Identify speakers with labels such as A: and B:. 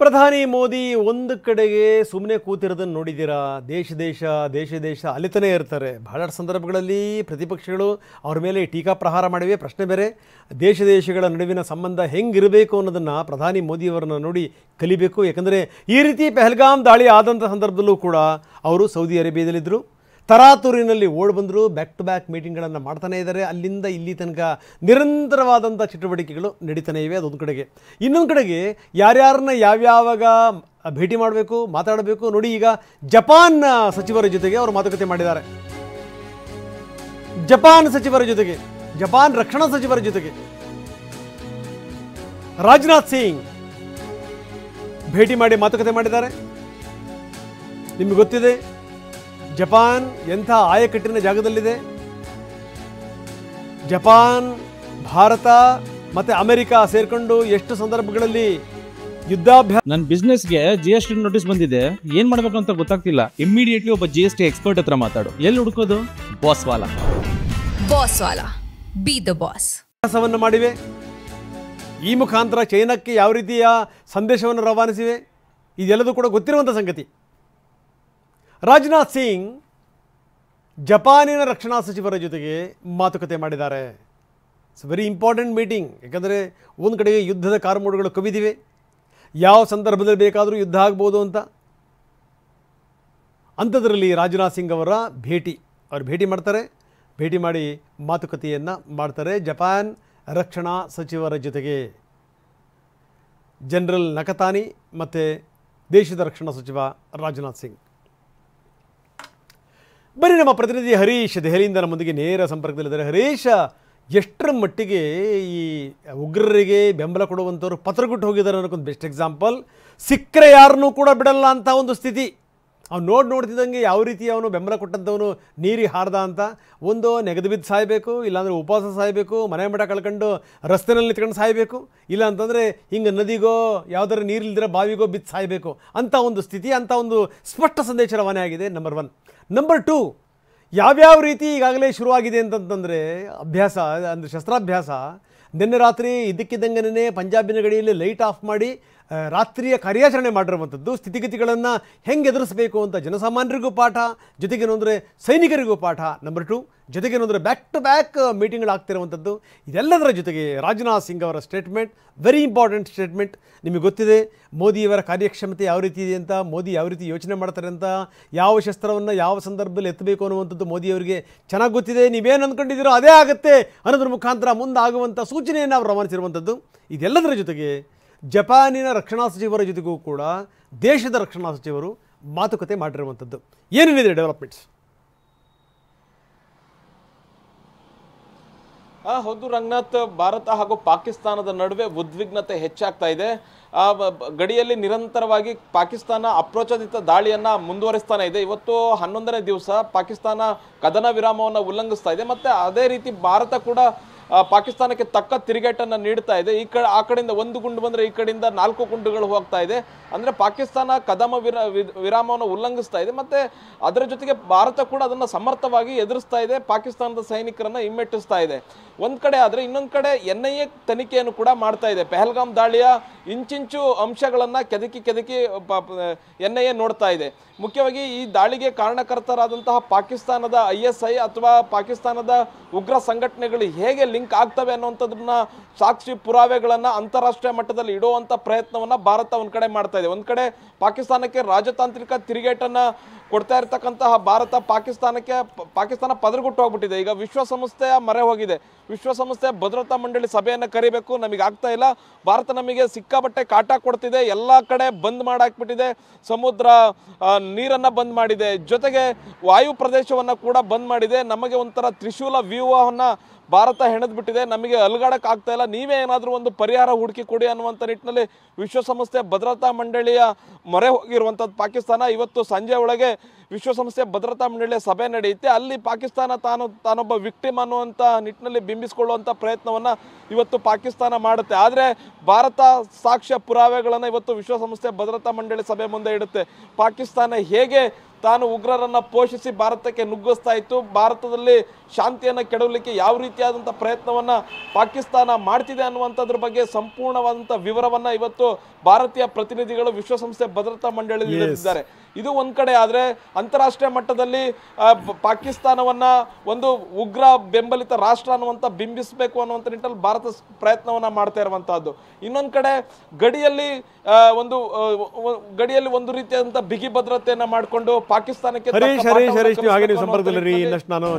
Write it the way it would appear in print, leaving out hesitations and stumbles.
A: ಪ್ರಧಾನಿ ಮೋದಿ ಒಂದು ಕಡೆಗೆ ಸುಮ್ಮನೆ ಕೂತಿರೋದನ್ನು ನೋಡಿದ್ದೀರಾ. ದೇಶ ಅಲಿತಾನೇ ಇರ್ತಾರೆ. ಬಹಳಷ್ಟು ಸಂದರ್ಭಗಳಲ್ಲಿ ಪ್ರತಿಪಕ್ಷಗಳು ಅವ್ರ ಮೇಲೆ ಟೀಕಾ ಪ್ರಹಾರ ಮಾಡಿವೆ. ಪ್ರಶ್ನೆ ಬೇರೆ, ದೇಶಗಳ ನಡುವಿನ ಸಂಬಂಧ ಹೆಂಗಿರಬೇಕು ಅನ್ನೋದನ್ನು ಪ್ರಧಾನಿ ಮೋದಿಯವರನ್ನು ನೋಡಿ ಕಲಿಬೇಕು. ಯಾಕಂದರೆ ಈ ರೀತಿ ಪಹಲ್ಗಾಮ್ ದಾಳಿ ಆದಂಥ ಸಂದರ್ಭದಲ್ಲೂ ಕೂಡ ಅವರು ಸೌದಿ ಅರೇಬಿಯಾದಲ್ಲಿದ್ದರು. ತರಾತುರಿನಲ್ಲಿ ಓಡ್ ಬಂದರು. ಬ್ಯಾಕ್ ಟು ಬ್ಯಾಕ್ ಮೀಟಿಂಗ್ಗಳನ್ನು ಮಾಡ್ತಾನೇ ಇದ್ದಾರೆ. ಅಲ್ಲಿಂದ ಇಲ್ಲಿ ತನಕ ನಿರಂತರವಾದಂಥ ಚಟುವಟಿಕೆಗಳು ನಡೀತಾನೆ ಇವೆ. ಅದೊಂದು ಕಡೆಗೆ. ಇನ್ನೊಂದು ಕಡೆಗೆ ಯಾರ್ಯಾರನ್ನ ಯಾವ್ಯಾವಾಗ ಭೇಟಿ ಮಾಡಬೇಕು, ಮಾತಾಡಬೇಕು ನೋಡಿ. ಈಗ ಜಪಾನ್ ಸಚಿವರ ಜೊತೆಗೆ ಅವರು ಮಾತುಕತೆ ಮಾಡಿದ್ದಾರೆ. ಜಪಾನ್ ಸಚಿವರ ಜೊತೆಗೆ, ಜಪಾನ್ ರಕ್ಷಣಾ ಸಚಿವರ ಜೊತೆಗೆ ರಾಜನಾಥ್ ಸಿಂಗ್ ಭೇಟಿ ಮಾಡಿ ಮಾತುಕತೆ ಮಾಡಿದ್ದಾರೆ. ನಿಮಗೆ ಗೊತ್ತಿದೆ ಜಪಾನ್ ಎಂಥ ಆಯಕಟ್ಟಿನ ಜಾಗದಲ್ಲಿದೆ. ಜಪಾನ್, ಭಾರತ ಮತ್ತು ಅಮೆರಿಕ ಸೇರ್ಕೊಂಡು ಎಷ್ಟು ಸಂದರ್ಭಗಳಲ್ಲಿ ಯುದ್ಧಾಭ್ಯಾಸ.
B: ನನ್ನ ಬಿಸ್ನೆಸ್ಗೆ GST ನೋಟಿಸ್ ಬಂದಿದೆ, ಏನ್ ಮಾಡ್ಬೇಕು ಅಂತ ಗೊತ್ತಾಗ್ತಿಲ್ಲ. ಇಮಿಡಿಯೇಟ್ಲಿ ಒಬ್ಬ GST ಎಕ್ಸ್ಪರ್ಟ್ ಹತ್ರ ಮಾತಾಡು. ಎಲ್ಲಿ ಹುಡುಕೋದು? ಬಾಸ್ ವಾಲಾ
C: ಬಿ ದ ಬಾಸ್
A: ಕೆಲಸವನ್ನು ಮಾಡಿವೆ. ಈ ಮುಖಾಂತರ ಚೈನಾಕ್ಕೆ ಯಾವ ರೀತಿಯ ಸಂದೇಶವನ್ನು ರವಾನಿಸಿವೆ ಇದೆಲ್ಲದೂ ಕೂಡ ಗೊತ್ತಿರುವಂಥ ಸಂಗತಿ. ರಾಜನಾಥ್ ಸಿಂಗ್ ಜಪಾನಿನ ರಕ್ಷಣಾ ಸಚಿವರ ಜೊತೆಗೆ ಮಾತುಕತೆ ಮಾಡಿದ್ದಾರೆ. It's very important meeting. ಯಾಕಂದರೆ ಒಂದು ಕಡೆಗೆ ಯುದ್ಧದ ಕಾರ್ಮೋಡುಗಳು ಕವಿದಿವೆ. ಯಾವ ಸಂದರ್ಭದಲ್ಲಿ ಬೇಕಾದರೂ ಯುದ್ಧ ಆಗ್ಬೋದು ಅಂತ. ಅಂಥದ್ರಲ್ಲಿ ರಾಜನಾಥ್ ಸಿಂಗ್ ಅವರ ಅವರು ಭೇಟಿ ಮಾಡ್ತಾರೆ. ಭೇಟಿ ಮಾಡಿ ಮಾತುಕತೆಯನ್ನು ಮಾಡ್ತಾರೆ ಜಪಾನ್ ರಕ್ಷಣಾ ಸಚಿವರ ಜೊತೆಗೆ. ಜನರಲ್ ನಕತಾನಿ ಮತ್ತು ದೇಶದ ರಕ್ಷಣಾ ಸಚಿವ ರಾಜನಾಥ್ ಸಿಂಗ್. ಬನ್ನಿ ನಮ್ಮ ಪ್ರತಿನಿಧಿ ಹರೀಶ್ ದೆಹಲಿಯಿಂದ ನಮ್ಮೊಂದಿಗೆ ನೇರ ಸಂಪರ್ಕದಲ್ಲಿದ್ದಾರೆ. ಹರೀಶ್, ಎಷ್ಟರ ಮಟ್ಟಿಗೆ ಈ ಉಗ್ರರಿಗೆ ಬೆಂಬಲ ಕೊಡುವಂಥವ್ರು ಪತ್ರಗುಟ್ಟು ಹೋಗಿದ್ದಾರೆ ಅನ್ನೋಕ್ಕೊಂದು ಬೆಸ್ಟ್ ಎಕ್ಸಾಂಪಲ್. ಸಿಕ್ಕರೆ ಯಾರನ್ನೂ ಕೂಡ ಬಿಡಲ್ಲ ಅಂತ ಒಂದು ಸ್ಥಿತಿ. ಅವ್ನು ನೋಡ್ತಿದ್ದಂಗೆ ಯಾವ ರೀತಿ ಅವನು ಬೆಂಬಲ ಕೊಟ್ಟಂಥವನು ನೀರಿಗೆ ಹಾರ್ದ ಅಂತ. ಒಂದು ನೆಗೆದು ಬಿದ್ದು ಸಾಯಬೇಕು, ಇಲ್ಲಾಂದರೆ ಉಪವಾಸ ಸಾಯಬೇಕು, ಮನೆ ಮಠ ಕಳ್ಕೊಂಡು ರಸ್ತೆನಲ್ಲಿ ನಿಂತ್ಕೊಂಡು ಸಾಯಬೇಕು, ಇಲ್ಲ ಅಂತಂದರೆ ಹಿಂಗೆ ನದಿಗೋ ಯಾವುದಾದ್ರು ನೀರಿಲ್ದಿರೋ ಬಾವಿಗೋ ಬಿದ್ದು ಸಾಯಬೇಕು ಅಂತ ಒಂದು ಸ್ಥಿತಿ, ಅಂತ ಒಂದು ಸ್ಪಷ್ಟ ಸಂದೇಶ ರವಾನೆ ಆಗಿದೆ. ನಂಬರ್ 1. ನಂಬರ್ 2, ಯಾವ್ಯಾವ ರೀತಿ ಈಗಾಗಲೇ ಶುರುವಾಗಿದೆ ಅಂತಂತಂದರೆ ಅಭ್ಯಾಸ, ಅಂದರೆ ಶಸ್ತ್ರಾಭ್ಯಾಸ. ನಿನ್ನೆ ರಾತ್ರಿ ಇದ್ದಕ್ಕಿದ್ದಂಗೆ ಪಂಜಾಬಿನ ಗಡಿಯಲ್ಲಿ ಲೈಟ್ ಆಫ್ ಮಾಡಿ ರಾತ್ರಿಯ ಕಾರ್ಯಾಚರಣೆ ಮಾಡಿರುವಂಥದ್ದು. ಸ್ಥಿತಿಗತಿಗಳನ್ನು ಹೆಂಗೆ ಎದುರಿಸಬೇಕು ಅಂತ ಜನಸಾಮಾನ್ಯರಿಗೂ ಪಾಠ, ಜೊತೆಗೇನು ಅಂದರೆ ಸೈನಿಕರಿಗೂ ಪಾಠ. ನಂಬರ್ 2, ಜೊತೆಗೇನು ಅಂದರೆ ಬ್ಯಾಕ್ ಟು ಬ್ಯಾಕ್ ಮೀಟಿಂಗ್ಗಳಾಗ್ತಿರುವಂಥದ್ದು. ಇದೆಲ್ಲದರ ಜೊತೆಗೆ ರಾಜನಾಥ್ ಸಿಂಗ್ ಅವರ ಸ್ಟೇಟ್ಮೆಂಟ್, ವೆರಿ ಇಂಪಾರ್ಟೆಂಟ್ ಸ್ಟೇಟ್ಮೆಂಟ್. ನಿಮಗೆ ಗೊತ್ತಿದೆ ಮೋದಿಯವರ ಕಾರ್ಯಕ್ಷಮತೆ ಯಾವ ರೀತಿ ಇದೆ ಅಂತ, ಮೋದಿ ಯಾವ ರೀತಿ ಯೋಚನೆ ಮಾಡ್ತಾರೆ ಅಂತ, ಯಾವ ಶಸ್ತ್ರವನ್ನು ಯಾವ ಸಂದರ್ಭದಲ್ಲಿ ಎತ್ತಬೇಕು ಅನ್ನುವಂಥದ್ದು ಮೋದಿಯವರಿಗೆ ಚೆನ್ನಾಗಿ ಗೊತ್ತಿದೆ. ನೀವೇನು ಅಂದ್ಕೊಂಡಿದ್ದೀರೋ ಅದೇ ಆಗುತ್ತೆ ಅನ್ನೋದ್ರ ಮುಖಾಂತರ ಮುಂದಾಗುವಂಥ ಸೂಚನೆಯನ್ನು ಅವರು ರವಾನಿಸಿರುವಂಥದ್ದು. ಇದೆಲ್ಲದರ ಜೊತೆಗೆ ಜಪಾನಿನ ರಕ್ಷಣಾ ಸಚಿವರ ಜೊತೆಗೂ ಕೂಡ ದೇಶದ ರಕ್ಷಣಾ ಸಚಿವರು ಮಾತುಕತೆ ಮಾಡಿರುವಂಥದ್ದು. ಏನೇನಿದೆ ಡೆವಲಪ್ಮೆಂಟ್ಸ್?
D: ಹೌದು ರಂಗನಾಥ್, ಭಾರತ ಹಾಗೂ ಪಾಕಿಸ್ತಾನದ ನಡುವೆ ಉದ್ವಿಗ್ನತೆ ಹೆಚ್ಚಾಗ್ತಾ ಇದೆ. ಗಡಿಯಲ್ಲಿ ನಿರಂತರವಾಗಿ ಪಾಕಿಸ್ತಾನ ಅಪ್ರಚೋದಿತ ದಾಳಿಯನ್ನ ಮುಂದುವರಿಸ್ತಾನೆ ಇದೆ. ಇವತ್ತು 11ನೇ ದಿವಸ ಪಾಕಿಸ್ತಾನ ಕದನ ವಿರಾಮವನ್ನು ಉಲ್ಲಂಘಿಸ್ತಾ ಇದೆ. ಮತ್ತೆ ಅದೇ ರೀತಿ ಭಾರತ ಕೂಡ ಪಾಕಿಸ್ತಾನಕ್ಕೆ ತಕ್ಕ ತಿರುಗೇಟನ್ನು ನೀಡ್ತಾ ಇದೆ. ಆ ಕಡೆಯಿಂದ 1 ಗುಂಡು ಬಂದರೆ ಈ ಕಡೆಯಿಂದ 4 ಗುಂಡುಗಳು ಹೋಗ್ತಾ ಇದೆ. ಅಂದರೆ ಪಾಕಿಸ್ತಾನ ಕದನ ವಿರಾಮವನ್ನು ಉಲ್ಲಂಘಿಸ್ತಾ ಇದೆ. ಮತ್ತು ಅದರ ಜೊತೆಗೆ ಭಾರತ ಕೂಡ ಅದನ್ನು ಸಮರ್ಥವಾಗಿ ಎದುರಿಸ್ತಾ ಇದೆ. ಪಾಕಿಸ್ತಾನದ ಸೈನಿಕರನ್ನು ಹಿಮ್ಮೆಟ್ಟಿಸ್ತಾ ಇದೆ ಒಂದು ಕಡೆ. ಆದರೆ ಇನ್ನೊಂದು ಕಡೆ NIA ತನಿಖೆಯನ್ನು ಕೂಡ ಮಾಡ್ತಾ ಇದೆ. ಪಹಲ್ಗಾಮ್ ದಾಳಿಯ ಇಂಚಿಂಚು ಅಂಶಗಳನ್ನು ಕೆದಕಿ NIA ನೋಡ್ತಾ ಇದೆ. ಮುಖ್ಯವಾಗಿ ಈ ದಾಳಿಗೆ ಕಾರಣಕರ್ತರಾದಂತಹ ಪಾಕಿಸ್ತಾನದ ISI ಅಥವಾ ಪಾಕಿಸ್ತಾನದ ಉಗ್ರ ಸಂಘಟನೆಗಳು ಹೇಗೆ ಲಿಂಕ್ ಆಗ್ತವೆ ಅನ್ನುವಂಥದ್ದನ್ನ ಸಾಕ್ಷಿ ಪುರಾವೆಗಳನ್ನು ಅಂತಾರಾಷ್ಟ್ರೀಯ ಮಟ್ಟದಲ್ಲಿ ಇಡುವಂಥ ಪ್ರಯತ್ನವನ್ನು ಭಾರತ ಒಂದು ಕಡೆ ಮಾಡ್ತಾ ಇದೆ. ಒಂದು ಕಡೆ ಪಾಕಿಸ್ತಾನಕ್ಕೆ ರಾಜತಾಂತ್ರಿಕ ತಿರುಗೇಟನ್ನು ಕೊಡ್ತಾ ಇರ್ತಕ್ಕಂತಹ ಭಾರತ ಪಾಕಿಸ್ತಾನ ಪದರಗುಟ್ಟು ಹೋಗ್ಬಿಟ್ಟಿದೆ. ಈಗ ವಿಶ್ವಸಂಸ್ಥೆಯ ಮೊರೆ ಹೋಗಿದೆ. ವಿಶ್ವಸಂಸ್ಥೆಯ ಭದ್ರತಾ ಮಂಡಳಿ ಸಭೆಯನ್ನು ಕರಿಬೇಕು, ನಮಗೆ ಆಗ್ತಾ ಇಲ್ಲ. ಭಾರತ ನಮಗೆ ಸಿಕ್ಕಾಪಟ್ಟೆ ಕಾಟ ಕೊಡ್ತಿದೆ. ಎಲ್ಲ ಕಡೆ ಬಂದ್ ಮಾಡಾಕ್ಬಿಟ್ಟಿದೆ. ಸಮುದ್ರ ನೀರನ್ನು ಬಂದ್ ಮಾಡಿದೆ, ಜೊತೆಗೆ ವಾಯು ಪ್ರದೇಶವನ್ನು ಕೂಡ ಬಂದ್ ಮಾಡಿದೆ. ನಮಗೆ ಒಂಥರ ತ್ರಿಶೂಲ ವ್ಯೂಹವನ್ನು ಭಾರತ ಹೆಣೆದ್ಬಿಟ್ಟಿದೆ. ನಮಗೆ ಅಲುಗಾಡಕ್ಕೆ ಆಗ್ತಾ ಇಲ್ಲ. ನೀವೇ ಏನಾದರೂ ಒಂದು ಪರಿಹಾರ ಹುಡುಕಿ ಕೊಡಿ ಅನ್ನುವಂಥ ನಿಟ್ಟಿನಲ್ಲಿ ವಿಶ್ವಸಂಸ್ಥೆ ಭದ್ರತಾ ಮಂಡಳಿಯ ಮೊರೆ ಹೋಗಿರುವಂಥದ್ದು ಪಾಕಿಸ್ತಾನ. ಇವತ್ತು ಸಂಜೆ ಒಳಗೆ ವಿಶ್ವಸಂಸ್ಥೆ ಭದ್ರತಾ ಮಂಡಳಿಯ ಸಭೆ ನಡೆಯುತ್ತೆ. ಅಲ್ಲಿ ಪಾಕಿಸ್ತಾನ ತಾನೊಬ್ಬ ವಿಕ್ಟಿಮ್ ಅನ್ನುವಂಥ ನಿಟ್ಟಿನಲ್ಲಿ ಬಿಂಬಿಸಿಕೊಳ್ಳುವಂಥ ಪ್ರಯತ್ನವನ್ನು ಇವತ್ತು ಪಾಕಿಸ್ತಾನ ಮಾಡುತ್ತೆ. ಆದರೆ ಭಾರತ ಸಾಕ್ಷ್ಯ ಪುರಾವೆಗಳನ್ನು ಇವತ್ತು ವಿಶ್ವಸಂಸ್ಥೆ ಭದ್ರತಾ ಮಂಡಳಿ ಸಭೆ ಮುಂದೆ ಇಡುತ್ತೆ. ಪಾಕಿಸ್ತಾನ ಹೇಗೆ ತಾನು ಉಗ್ರರನ್ನ ಪೋಷಿಸಿ ಭಾರತಕ್ಕೆ ನುಗ್ಗಿಸ್ತಾ ಇತ್ತು. ಭಾರತದಲ್ಲಿ ಶಾಂತಿಯನ್ನು ಕೆಡವಲಿಕ್ಕೆ ಯಾವ ರೀತಿಯಾದಂಥ ಪ್ರಯತ್ನವನ್ನ ಪಾಕಿಸ್ತಾನ ಮಾಡ್ತಿದೆ ಅನ್ನುವಂಥದ್ರ ಬಗ್ಗೆ ಸಂಪೂರ್ಣವಾದಂಥ ವಿವರವನ್ನ ಇವತ್ತು ಭಾರತೀಯ ಪ್ರತಿನಿಧಿಗಳು ವಿಶ್ವಸಂಸ್ಥೆ ಭದ್ರತಾ ಮಂಡಳಿಯಲ್ಲಿ ನೀಡಿದ್ದಾರೆ. ಇದು ಒಂದ್ ಕಡೆ ಆದ್ರೆ ಅಂತಾರಾಷ್ಟ್ರೀಯ ಮಟ್ಟದಲ್ಲಿ ಪಾಕಿಸ್ತಾನವನ್ನ ಒಂದು ಉಗ್ರ ಬೆಂಬಲಿತ ರಾಷ್ಟ್ರ ಅನ್ನುವಂಥ ಬಿಂಬಿಸಬೇಕು ಅನ್ನುವಂಥ ನಿಟ್ಟಲ್ಲಿ ಭಾರತ ಪ್ರಯತ್ನವನ್ನ ಮಾಡ್ತಾ ಇರುವಂತಹದ್ದು. ಇನ್ನೊಂದ್ ಕಡೆ ಗಡಿಯಲ್ಲಿ ಒಂದು ರೀತಿಯಾದಂಥ ಬಿಗಿ ಭದ್ರತೆಯನ್ನ ಮಾಡಿಕೊಂಡು ಪಾಕಿಸ್ತಾನಕ್ಕೆ
A: ಹರೀಶ್, ನೀವು ಹಾಗೆ ನೀವು ಸಂಪರ್ಕದಲ್ಲಿ ಇನ್ನಷ್ಟು ನಾನು